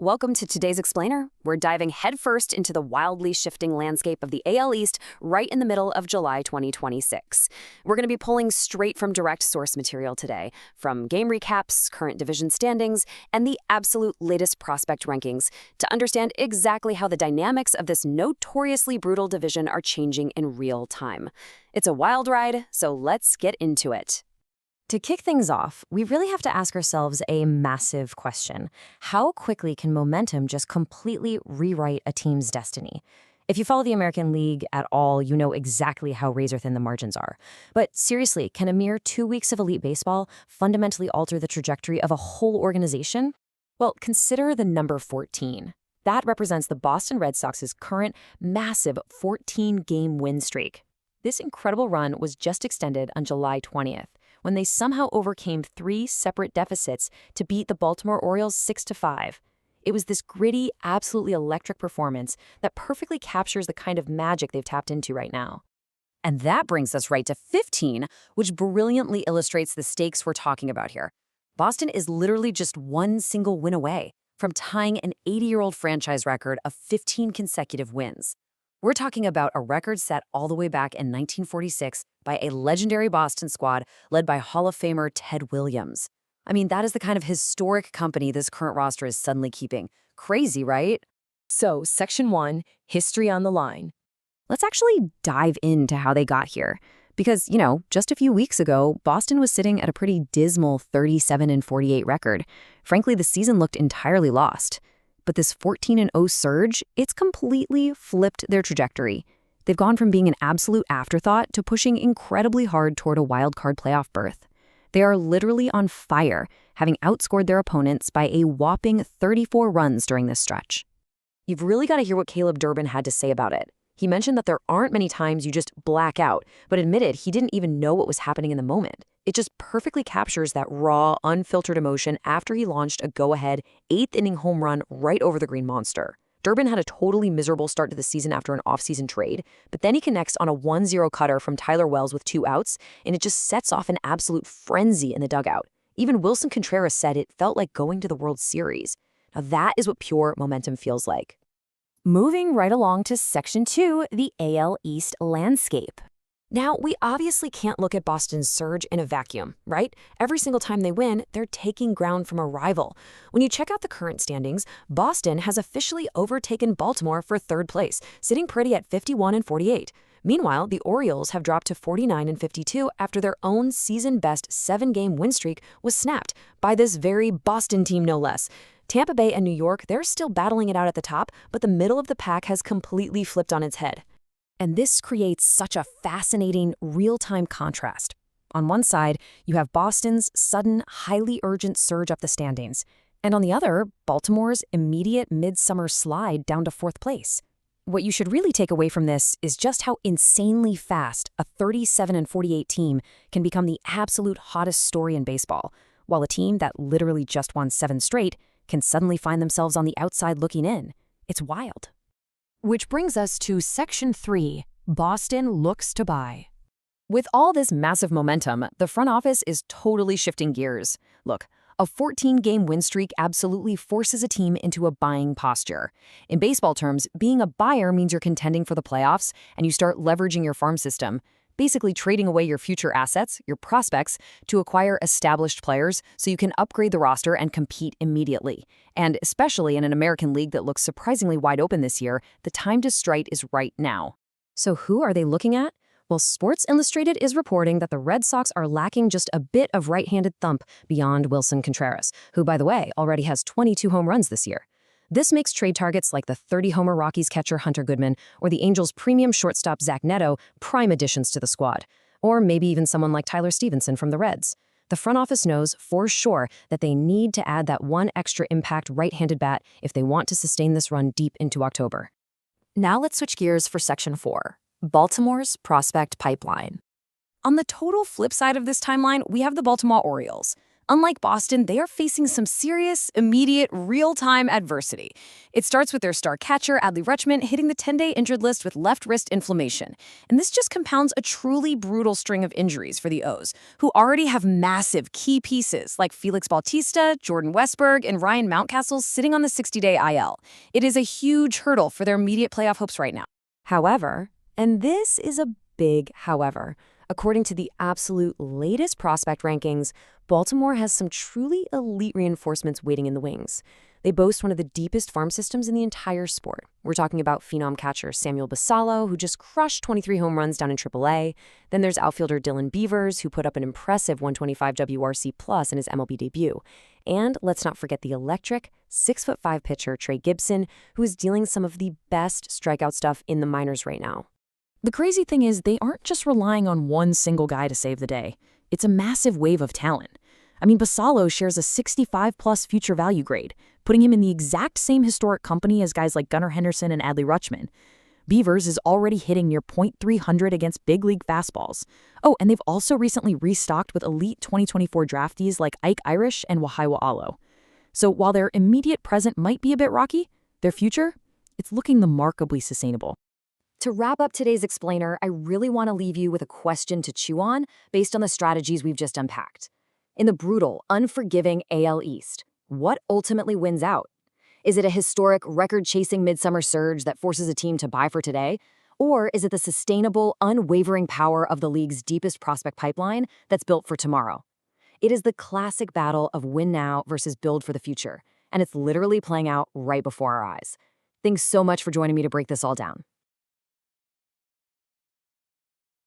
welcome to today's Explainer. We're diving headfirst into the wildly shifting landscape of the AL East right in the middle of July 2026. We're going to be pulling straight from direct source material today, from game recaps, current division standings, and the absolute latest prospect rankings to understand exactly how the dynamics of this notoriously brutal division are changing in real time. It's a wild ride, so let's get into it. To kick things off, we really have to ask ourselves a massive question. How quickly can momentum just completely rewrite a team's destiny? If you follow the American League at all, you know exactly how razor-thin the margins are. But seriously, can a mere 2 weeks of elite baseball fundamentally alter the trajectory of a whole organization? Well, consider the number 14. That represents the Boston Red Sox's current massive 14-game win streak. This incredible run was just extended on July 20th. When they somehow overcame 3 separate deficits to beat the Baltimore Orioles 6-5. It was this gritty, absolutely electric performance that perfectly captures the kind of magic they've tapped into right now. And that brings us right to 15, which brilliantly illustrates the stakes we're talking about here. Boston is literally just one single win away from tying an 80-year-old franchise record of 15 consecutive wins. We're talking about a record set all the way back in 1946 by a legendary Boston squad led by Hall of Famer Ted Williams. I mean, that is the kind of historic company this current roster is suddenly keeping. Crazy, right? So, Section 1, History on the Line. Let's actually dive into how they got here. Because, just a few weeks ago, Boston was sitting at a pretty dismal 37-48 record. Frankly, the season looked entirely lost. But this 14-0 surge, it's completely flipped their trajectory. They've gone from being an absolute afterthought to pushing incredibly hard toward a wild card playoff berth. They are literally on fire, having outscored their opponents by a whopping 34 runs during this stretch. You've really got to hear what Caleb Durbin had to say about it. He mentioned that there aren't many times you just black out, but admitted he didn't even know what was happening in the moment. It just perfectly captures that raw, unfiltered emotion after he launched a go-ahead 8th-inning home run right over the Green Monster. Durbin had a totally miserable start to the season after an off-season trade, but then he connects on a 1-0 cutter from Tyler Wells with 2 outs, and it just sets off an absolute frenzy in the dugout. Even Wilson Contreras said it felt like going to the World Series. Now that is what pure momentum feels like. Moving right along to Section 2, the AL East landscape. Now, we obviously can't look at Boston's surge in a vacuum, right? Every single time they win, they're taking ground from a rival. When you check out the current standings, Boston has officially overtaken Baltimore for 3rd place, sitting pretty at 51-48. Meanwhile, the Orioles have dropped to 49-52 after their own season-best 7-game win streak was snapped by this very Boston team, no less. Tampa Bay and New York, they're still battling it out at the top, but the middle of the pack has completely flipped on its head. And this creates such a fascinating real-time contrast. On one side, you have Boston's sudden, highly urgent surge up the standings, and on the other, Baltimore's immediate midsummer slide down to 4th place. What you should really take away from this is just how insanely fast a 37-48 team can become the absolute hottest story in baseball, while a team that literally just won 7 straight can suddenly find themselves on the outside looking in. It's wild. Which brings us to Section 3, Boston looks to buy. With all this massive momentum, the front office is totally shifting gears. Look, a 14-game win streak absolutely forces a team into a buying posture. In baseball terms, being a buyer means you're contending for the playoffs and you start leveraging your farm system, basically trading away your future assets, your prospects, to acquire established players so you can upgrade the roster and compete immediately. And especially in an American League that looks surprisingly wide open this year, the time to strike is right now. So who are they looking at? Well, Sports Illustrated is reporting that the Red Sox are lacking just a bit of right-handed thump beyond Wilson Contreras, who, by the way, already has 22 home runs this year. This makes trade targets like the 30-homer Rockies catcher Hunter Goodman or the Angels' premium shortstop Zach Neto prime additions to the squad, or maybe even someone like Tyler Stevenson from the Reds. The front office knows for sure that they need to add that one extra impact right-handed bat if they want to sustain this run deep into October. Now let's switch gears for Section 4, Baltimore's prospect pipeline. On the total flip side of this timeline, we have the Baltimore Orioles. Unlike Boston, they are facing some serious, immediate, real-time adversity. It starts with their star catcher, Adley Rutschman, hitting the 10-day injured list with left wrist inflammation. And this just compounds a truly brutal string of injuries for the O's, who already have massive key pieces like Felix Bautista, Jordan Westberg, and Ryan Mountcastle sitting on the 60-day IL. It is a huge hurdle for their immediate playoff hopes right now. However, and this is a big however, according to the absolute latest prospect rankings, Baltimore has some truly elite reinforcements waiting in the wings. They boast one of the deepest farm systems in the entire sport. We're talking about phenom catcher Samuel Basallo, who just crushed 23 home runs down in AAA. Then there's outfielder Dylan Beavers, who put up an impressive 125 WRC plus in his MLB debut. And let's not forget the electric 6'5" pitcher Trey Gibson, who is dealing some of the best strikeout stuff in the minors right now. The crazy thing is they aren't just relying on one single guy to save the day. It's a massive wave of talent. I mean, Basallo shares a 65-plus future value grade, putting him in the exact same historic company as guys like Gunnar Henderson and Adley Rutschman. Beavers is already hitting near .300 against big league fastballs. Oh, and they've also recently restocked with elite 2024 draftees like Ike Irish and Wahai Wa'alo. So while their immediate present might be a bit rocky, their future, it's looking remarkably sustainable. To wrap up today's explainer, I really want to leave you with a question to chew on based on the strategies we've just unpacked. In the brutal, unforgiving AL East, what ultimately wins out? Is it a historic, record-chasing midsummer surge that forces a team to buy for today? Or is it the sustainable, unwavering power of the league's deepest prospect pipeline that's built for tomorrow? It is the classic battle of win now versus build for the future, and it's literally playing out right before our eyes. Thanks so much for joining me to break this all down.